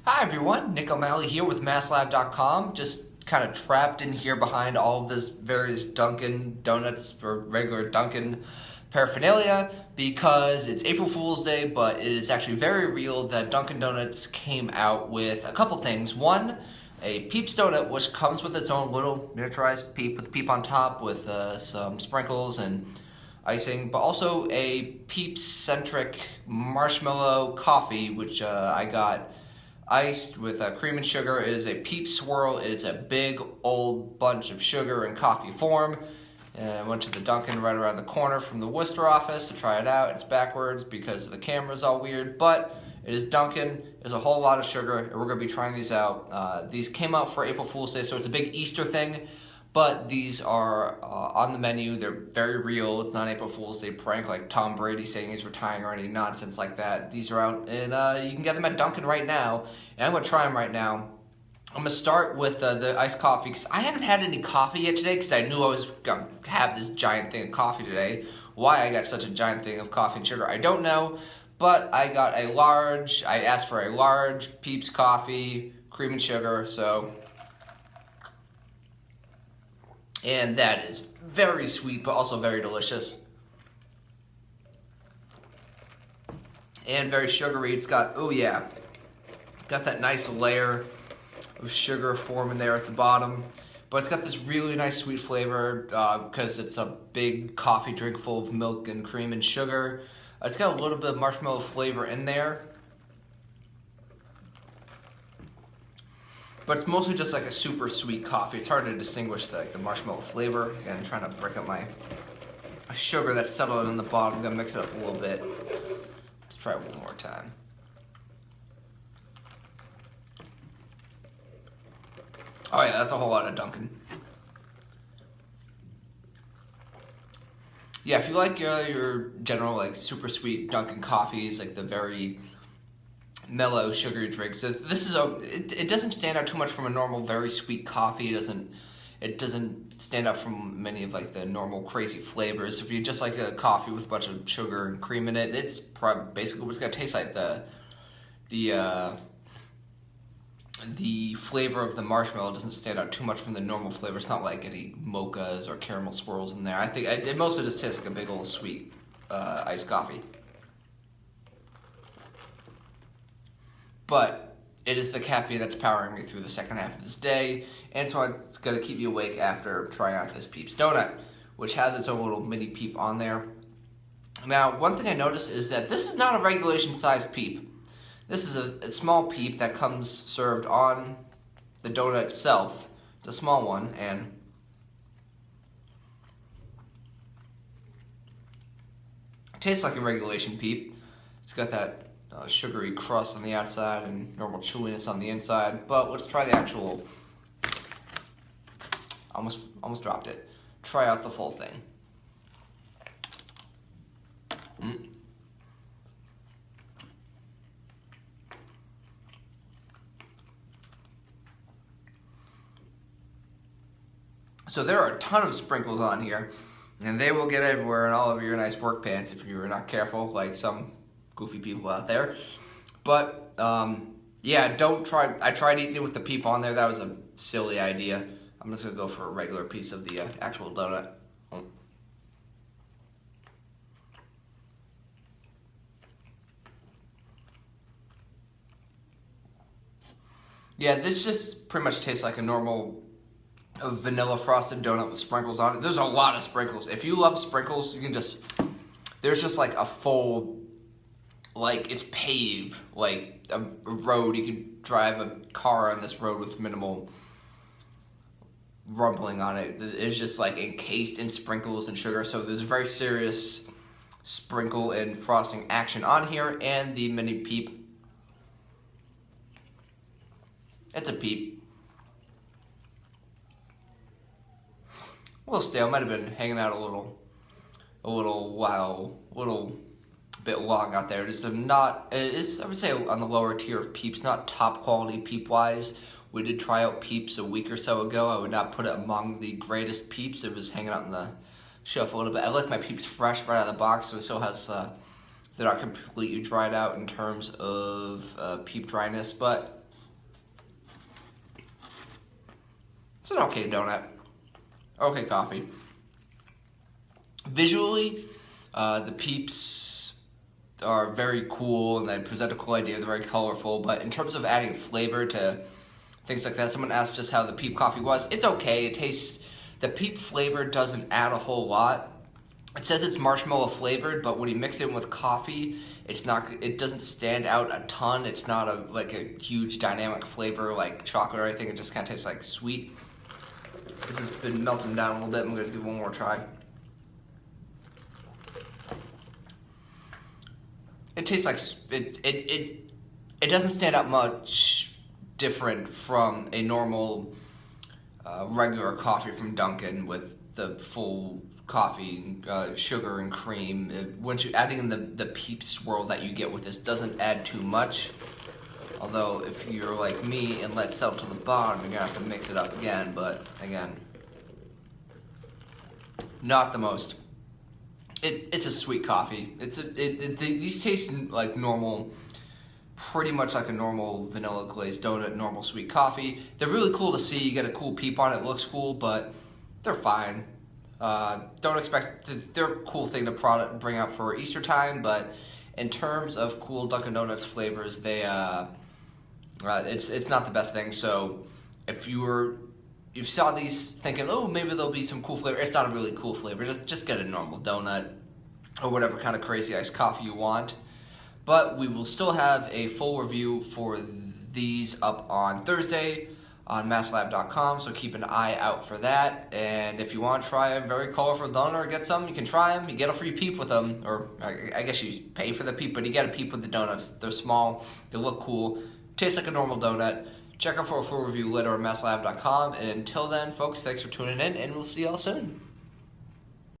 Hi everyone, Nick O'Malley here with MassLive.com. Just kind of trapped in here behind all of this various Dunkin Donuts or regular Dunkin paraphernalia because it's April Fool's Day, but it is actually very real that Dunkin Donuts came out with a couple things. One, a Peeps donut, which comes with its own little miniaturized peep with the peep on top with some sprinkles and icing, but also a Peeps-centric marshmallow coffee, which I got iced with cream and sugar. It is a Peep swirl. It is a big old bunch of sugar in coffee form. And I went to the Dunkin' right around the corner from the Worcester office to try it out. It's backwards because the camera's all weird, but it is Dunkin'. There's a whole lot of sugar, and we're going to be trying these out. These came out for April Fool's Day, so it's a big Easter thing, but these are on the menu. They're very real. It's not an April Fool's Day prank like Tom Brady saying he's retiring or any nonsense like that. These are out, and you can get them at Dunkin' right now, and I'm going to try them right now. I'm going to start with the iced coffee, because I haven't had any coffee yet today, because I knew I was going to have this giant thing of coffee today. Why I got such a giant thing of coffee and sugar, I don't know, but I got a large, I asked for a large Peeps coffee, cream and sugar, so... And that is very sweet, but also very delicious. And very sugary. It's got, oh yeah, got that nice layer of sugar forming there at the bottom. But it's got this really nice sweet flavor because it's a big coffee drink full of milk and cream and sugar. It's got a little bit of marshmallow flavor in there. But it's mostly just like a super sweet coffee. It's hard to distinguish the marshmallow flavor. Again, I'm trying to break up my sugar that's settled in the bottom. I'm gonna mix it up a little bit. Let's try it one more time. Oh yeah, that's a whole lot of Dunkin'. Yeah, if you like your general like super sweet Dunkin' coffees, like the very mellow sugary drinks, this is it doesn't stand out too much from a normal very sweet coffee. It doesn't stand out from many of like the normal crazy flavors. If you just like a coffee with a bunch of sugar and cream in it, it's basically what it's gonna taste like. The flavor of the marshmallow doesn't stand out too much from the normal flavor. It's not like any mochas or caramel swirls in there. I think it mostly just tastes like a big old sweet iced coffee. But it is the caffeine that's powering me through the second half of this day, and so it's going to keep me awake after trying out this Peeps donut, which has its own little mini Peep on there. Now, one thing I noticed is that this is not a regulation-sized Peep. This is a small Peep that comes served on the donut itself. It's a small one, and it tastes like a regulation Peep. It's got that sugary crust on the outside and normal chewiness on the inside. But let's try the actual, almost dropped it. Try out the full thing. So there are a ton of sprinkles on here, and they will get everywhere in all of your nice work pants if you're not careful, like some goofy people out there. But yeah, don't try. I tried eating it with the Peep on there. That was a silly idea. I'm just gonna go for a regular piece of the actual donut. Yeah, this just pretty much tastes like a normal vanilla frosted donut with sprinkles on it. There's a lot of sprinkles. If you love sprinkles, you can just, there's just like a full, like it's paved, like a road. You could drive a car on this road with minimal rumbling on it. It's just like encased in sprinkles and sugar. So there's a very serious sprinkle and frosting action on here. And the mini Peep. It's a Peep. A little stale. Might have been hanging out a little bit long out there. It is I would say on the lower tier of Peeps, not top quality Peep wise. We did try out Peeps a week or so ago. I would not put it among the greatest Peeps. It was hanging out on the shelf a little bit. I like my Peeps fresh right out of the box, so it still has they're not completely dried out in terms of Peep dryness, but an okay donut. Okay coffee. Visually, the Peeps are very cool and they present a cool idea. They're very colorful, but in terms of adding flavor to things like that, someone asked just how the Peep coffee was. It's okay. It tastes. The Peep flavor doesn't add a whole lot. It says it's marshmallow flavored, but when you mix it in with coffee, it's not. It doesn't stand out a ton. It's not a huge dynamic flavor like chocolate or anything. It just kind of tastes like sweet. This has been melting down a little bit. I'm going to give one more try. It tastes like it doesn't stand out much different from a normal regular coffee from Dunkin' with the full coffee, sugar and cream. Once you're adding in the Peeps swirl that you get with this doesn't add too much. Although if you're like me and let it settle to the bottom, you're gonna have to mix it up again. But again, not the most. It's a sweet coffee. These taste like normal, pretty much like a normal vanilla glazed donut, normal sweet coffee. They're really cool to see. You get a cool peep on it. It looks cool, but they're fine. Don't expect they're a cool thing to bring out for Easter time, but in terms of cool Dunkin' Donuts flavors, it's not the best thing. So if you saw these thinking, oh, maybe there'll be some cool flavor, it's not a really cool flavor. Just get a normal donut or whatever kind of crazy iced coffee you want. But we will still have a full review for these up on Thursday on MassLive.com, so keep an eye out for that. And if you want to try a very colorful donut or get some, you can try them. You get a free peep with them, or I guess you pay for the peep, but you get a peep with the donuts. They're small, they look cool, taste like a normal donut. Check out for a full review later on MassLive.com. And until then, folks, thanks for tuning in, and we'll see y'all soon.